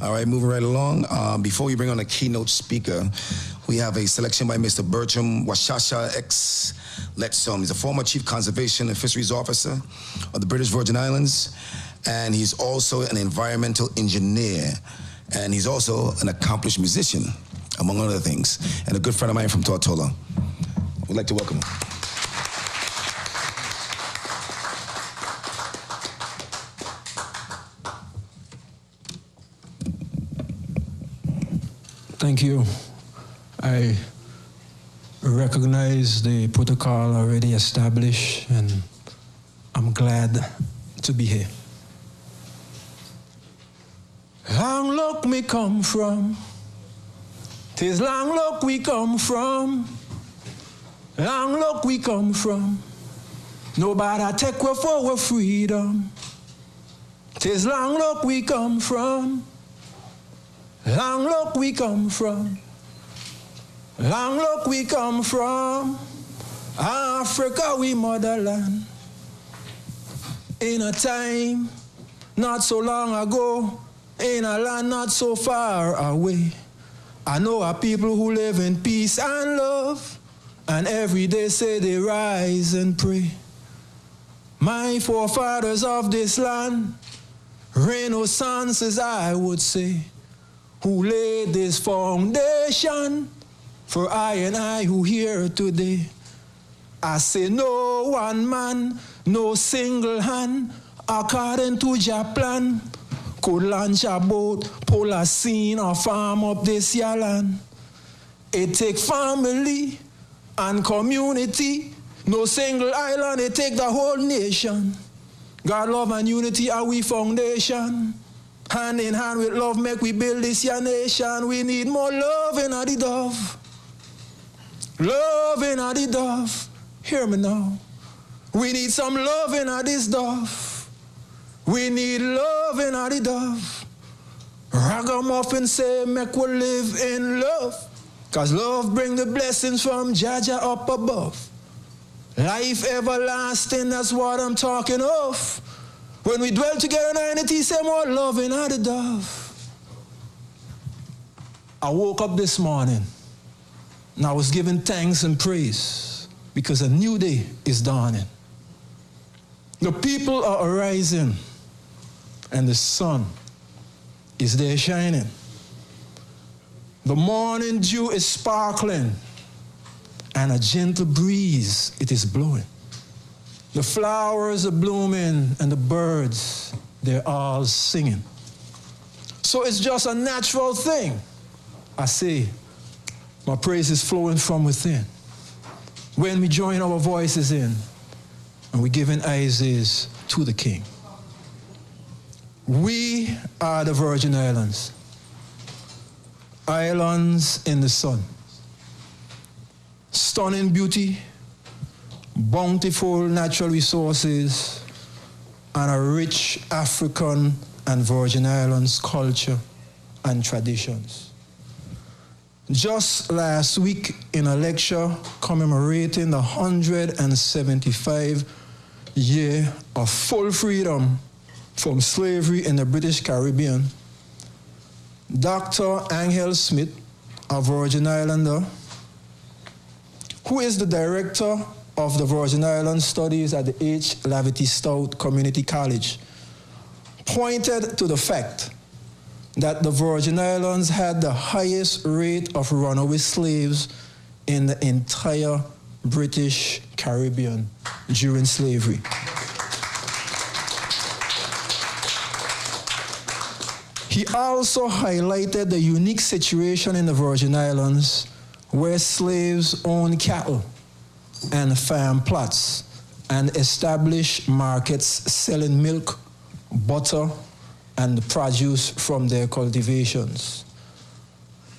All right, moving right along. Before we bring on a keynote speaker, we have a selection by Mr. Bertram Washasha X. Letsom. He's a former Chief Conservation and Fisheries Officer of the British Virgin Islands, and he's also an environmental engineer, and he's also an accomplished musician, among other things, and a good friend of mine from Tortola. We'd like to welcome him. Thank you. I recognize the protocol already established, and I'm glad to be here. Long look me come from, 'tis long look we come from, long look we come from. Nobody take we for our freedom. 'Tis long look we come from, long look we come from, long look we come from. Africa we motherland. In a time not so long ago, in a land not so far away, I know a people who live in peace and love, and every day say they rise and pray. My forefathers of this land, renaissances I would say, who laid this foundation for I and I who here today. I say no one man, no single hand, according to your plan, could launch a boat, pull a scene, or farm up this your land. It take family and community, no single island, it take the whole nation. God, love, and unity are we foundation. Hand in hand with love, make we build this your nation. We need more love in the dove. Love in the dove. Hear me now. We need some love in this dove. We need love in the dove. Ragamuffin say, make we live in love. Cause love bring the blessings from Jaja up above. Life everlasting, that's what I'm talking of. When we dwell together in unity, say more love in the dove. I woke up this morning and I was giving thanks and praise because a new day is dawning. The people are arising and the sun is there shining. The morning dew is sparkling and a gentle breeze it is blowing. The flowers are blooming and the birds, they're all singing. So it's just a natural thing. I say, my praise is flowing from within. When we join our voices in and we giving praises to the King. We are the Virgin Islands. Islands in the sun. Stunning beauty, bountiful natural resources, and a rich African and Virgin Islands culture and traditions. Just last week in a lecture commemorating the 175 year of full freedom from slavery in the British Caribbean, Dr. Angel Smith, a Virgin Islander, who is the director of the Virgin Islands Studies at the H. Lavity Stout Community College, pointed to the fact that the Virgin Islands had the highest rate of runaway slaves in the entire British Caribbean during slavery. He also highlighted the unique situation in the Virgin Islands where slaves owned cattle and farm plots and established markets selling milk, butter, and the produce from their cultivations.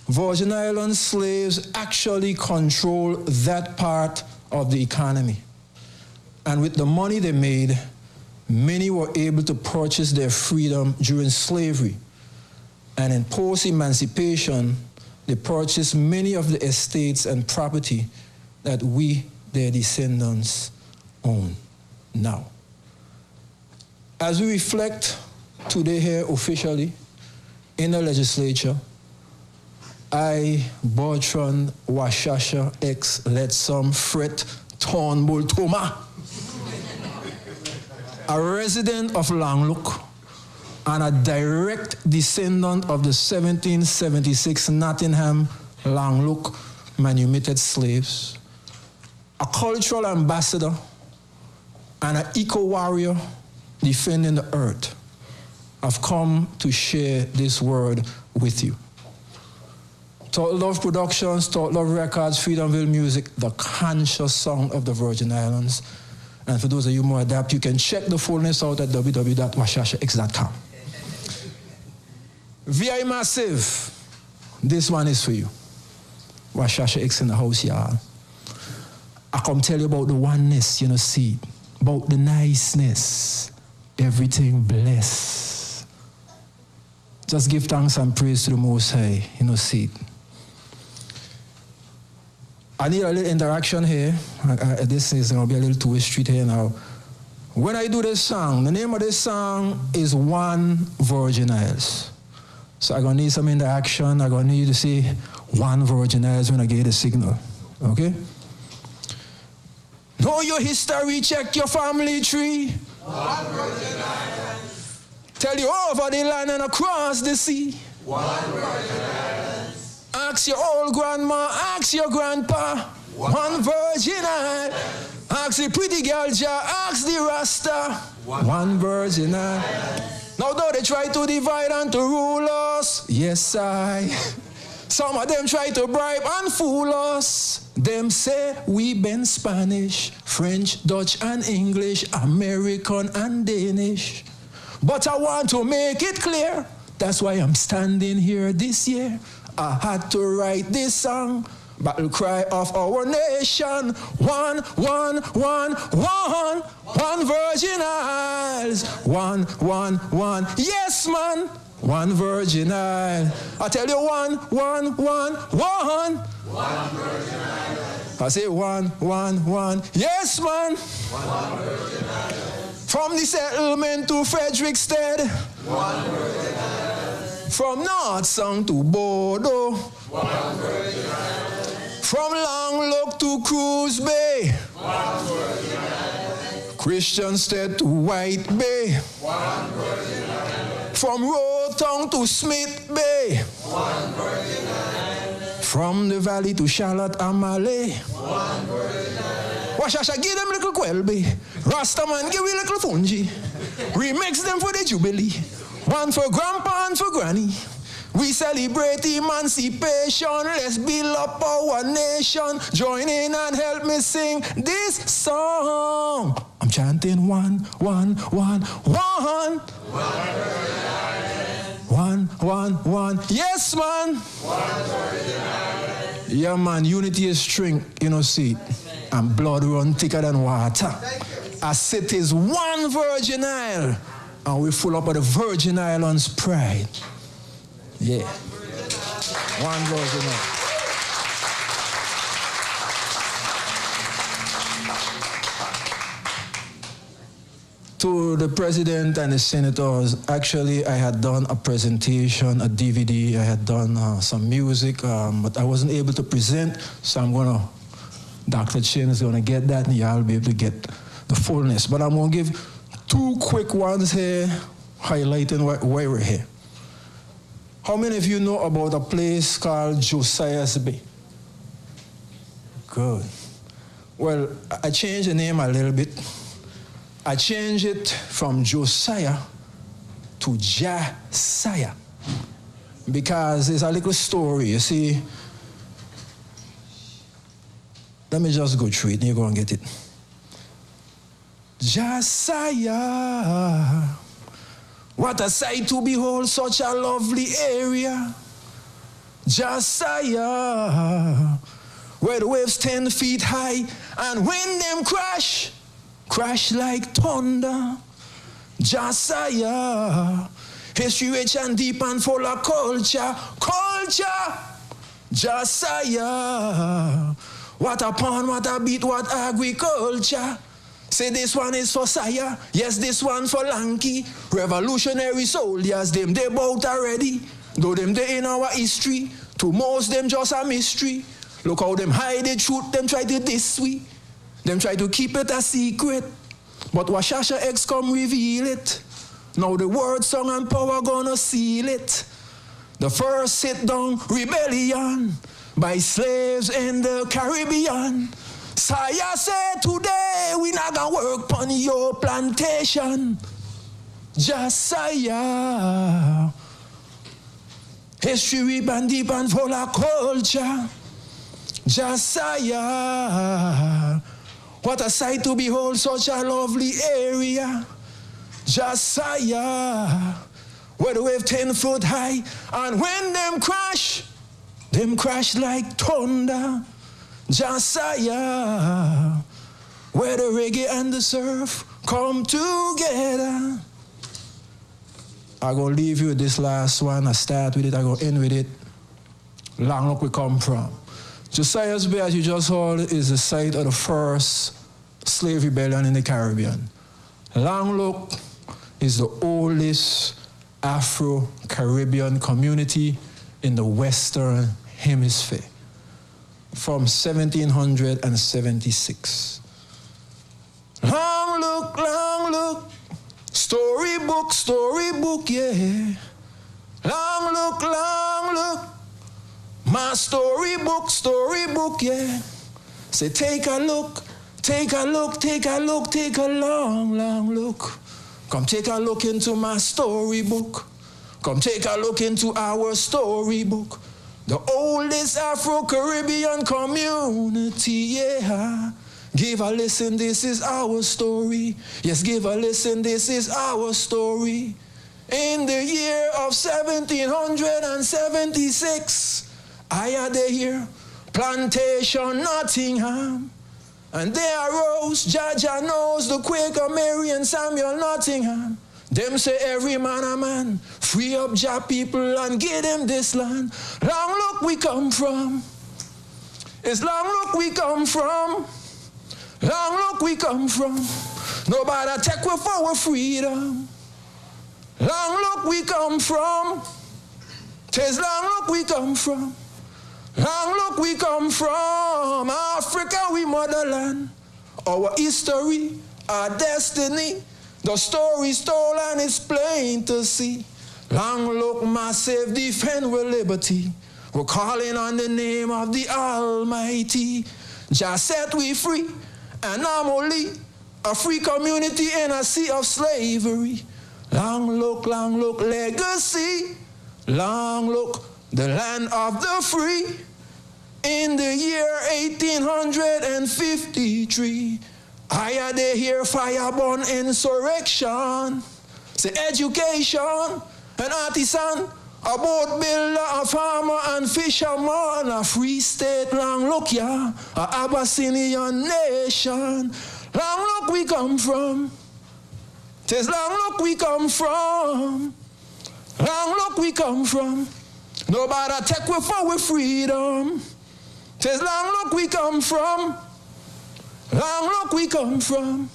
Virgin Island slaves actually control that part of the economy. And with the money they made, many were able to purchase their freedom during slavery. And in post-emancipation, they purchased many of the estates and property that we, their descendants, own now. As we reflect today here officially, in the legislature, I, Bertrand Washasha X, let some Fret Turnbull Toma, a resident of Langlook and a direct descendant of the 1776 Nottingham Langlook manumitted slaves, a cultural ambassador and an eco-warrior defending the earth, I've come to share this word with you. Total Love Productions, Total Love Records, Freedomville Music, the conscious song of the Virgin Islands. And for those of you more adept, you can check the fullness out at www.washashax.com. VI Massive, this one is for you. Washasha X in the house, y'all. I come tell you about the oneness, you know, see, about the niceness, everything blessed. Just give thanks and praise to the Most High, you know, see. I need a little interaction here. This is going to be a little two-way street here now. When I do this song, the name of this song is One Virgin Isles. So I'm going to need some interaction. I'm going to need you to say One Virgin Isles when I get the signal. Okay? Know your history, check your family tree. One Virgin Islands. Tell you over the land and across the sea. One Virgin Islands. Ask your old grandma, ask your grandpa. One Virgin Island. Ask the pretty girl, ask the Rasta. One Virgin Island. Now though they try to divide and to rule us, yes I. Some of them try to bribe and fool us. Them say we been Spanish, French, Dutch and English, American and Danish. But I want to make it clear, that's why I'm standing here this year. I had to write this song, battle cry of our nation. One Virgin Isles. One, yes man. One Virgin Isle. I tell you one. One Virgin Island. I say one, yes man. One Virgin Island. From the settlement to Frederickstead. One Virgin Island. From North Sound to Bordeaux. One Virgin Island. From Langlook to Cruz Bay. One Virgin Island. Christianstead to White Bay. One Virgin Island. From Rotown to Smith Bay. One Virgin Island. From the valley to Charlotte and Malay. One Virgin Island. Washasha, give them little Quelby. Rastaman, give me little Fungi. Remix them for the Jubilee. One for Grandpa and for Granny. We celebrate emancipation. Let's build up our nation. Join in and help me sing this song. I'm chanting one. One Virgin Island. Yes, man. One Virgin Island. Yeah, man. Unity is strength, you know, see. And blood run thicker than water. Our city is one Virgin Isle. And we're full up of the Virgin Islands pride. Yeah. One Virgin Isle. To the president and the senators, actually I had done a presentation, a DVD, I had done some music, but I wasn't able to present, so I'm going to, Dr. Chin is going to get that and y'all be able to get the fullness. But I'm going to give two quick ones here, highlighting why we're here. How many of you know about a place called Josiah's Bay? Good. Well, I changed the name a little bit. I changed it from Josiah to Jasiah because it's a little story, you see. Let me just go through it and you're going to get it. Jasiah, what a sight to behold, such a lovely area. Jasiah, where the waves 10 feet high and when them crash like thunder. Jasiah, history rich and deep and full of culture. Jasiah, what a pun, what a beat, what agriculture. Say this one is for Sire, yes this one for Lanky. Revolutionary soldiers, them they bout already. Though them they in our history, to most them just a mystery. Look how them hide the truth, them try to diss we. Them try to keep it a secret. But Washasha X come reveal it. Now the word, song, and power gonna seal it. The first sit-down rebellion by slaves in the Caribbean. Saya say today we not gonna work on your plantation. Just Saya. History rip and deep and full of culture. Just Saya. What a sight to behold, such a lovely area. Just Saya. Where the wave 10 foot high. And when them crash like thunder. Just Saya. Where the reggae and the surf come together. I'm going to leave you with this last one. I start with it, I'm going to end with it. Long Look we come from. Josiah's Bay, as you just heard, is the site of the first slave rebellion in the Caribbean. Long Look is the oldest Afro-Caribbean community in the Western Hemisphere from 1776. Long look, storybook, yeah. Long look, my storybook, yeah. Say take a look, take a long look. Come take a look into my storybook. Come take a look into our storybook. The oldest Afro-Caribbean community, yeah. Give a listen, this is our story. Yes, give a listen, this is our story. In the year of 1776, I had a here, plantation Nottingham. And there arose, Jaja knows, the Quaker Mary and Samuel Nottingham. Them say every man a man, free up Jah people and give them this land. Long look we come from. It's long look we come from. Long look we come from. Nobody take we for our freedom. Long look we come from. Tis long look we come from. Long look we come from. Africa we motherland. Our history, our destiny. The story's told and it's plain to see. Long look massive, defend our liberty. We're calling on the name of the Almighty. Just set we free. And normally, a free community in a sea of slavery. Long look, legacy. Long look, the land of the free. In the year 1853, I had a here fireborn insurrection. Say education, an artisan, a boat builder, a farmer and fisherman, a free state, long look, yeah, a Abyssinian nation. Long look we come from. Tis long look we come from. Long look we come from. Nobody take we for we freedom. Tis long look we come from. Long look we come from.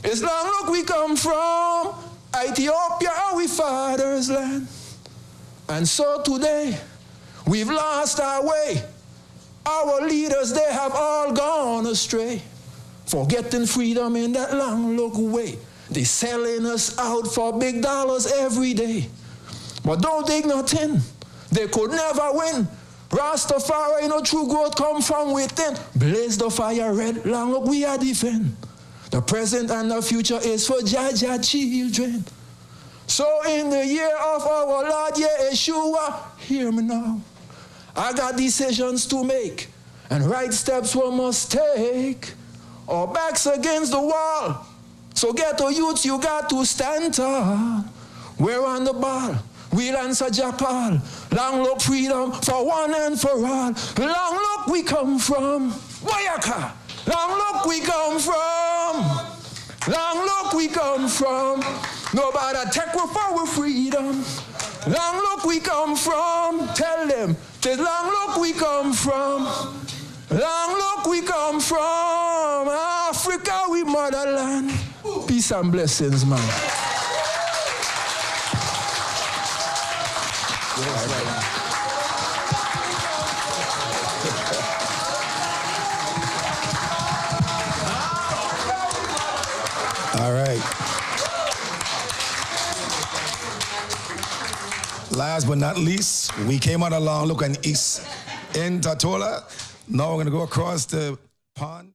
It's long look we come from. Ethiopia, our father's land. And so today, we've lost our way. Our leaders, they have all gone astray. Forgetting freedom in that long look way. They selling us out for big dollars every day. But don't think nothing. They could never win. Rastafari, no true growth come from within. Blaze the fire red, long look we are defend. The present and the future is for Jaja children. So in the year of our Lord Yeshua, hear me now. I got decisions to make and right steps we must take. Our backs against the wall. So ghetto youths, you got to stand tall. We're on the ball. We'll answer Japan. Long look freedom for one and for all. Long look we come from. Wayaka. Long look we come from. Long look we come from. Nobody take we for our freedom. Long look we come from. Tell them. Tis long look we come from. Long look we come from. Africa we motherland. Peace and blessings, man. All right. Last but not least, we came out along looking east in Tatola. Now we're going to go across the pond.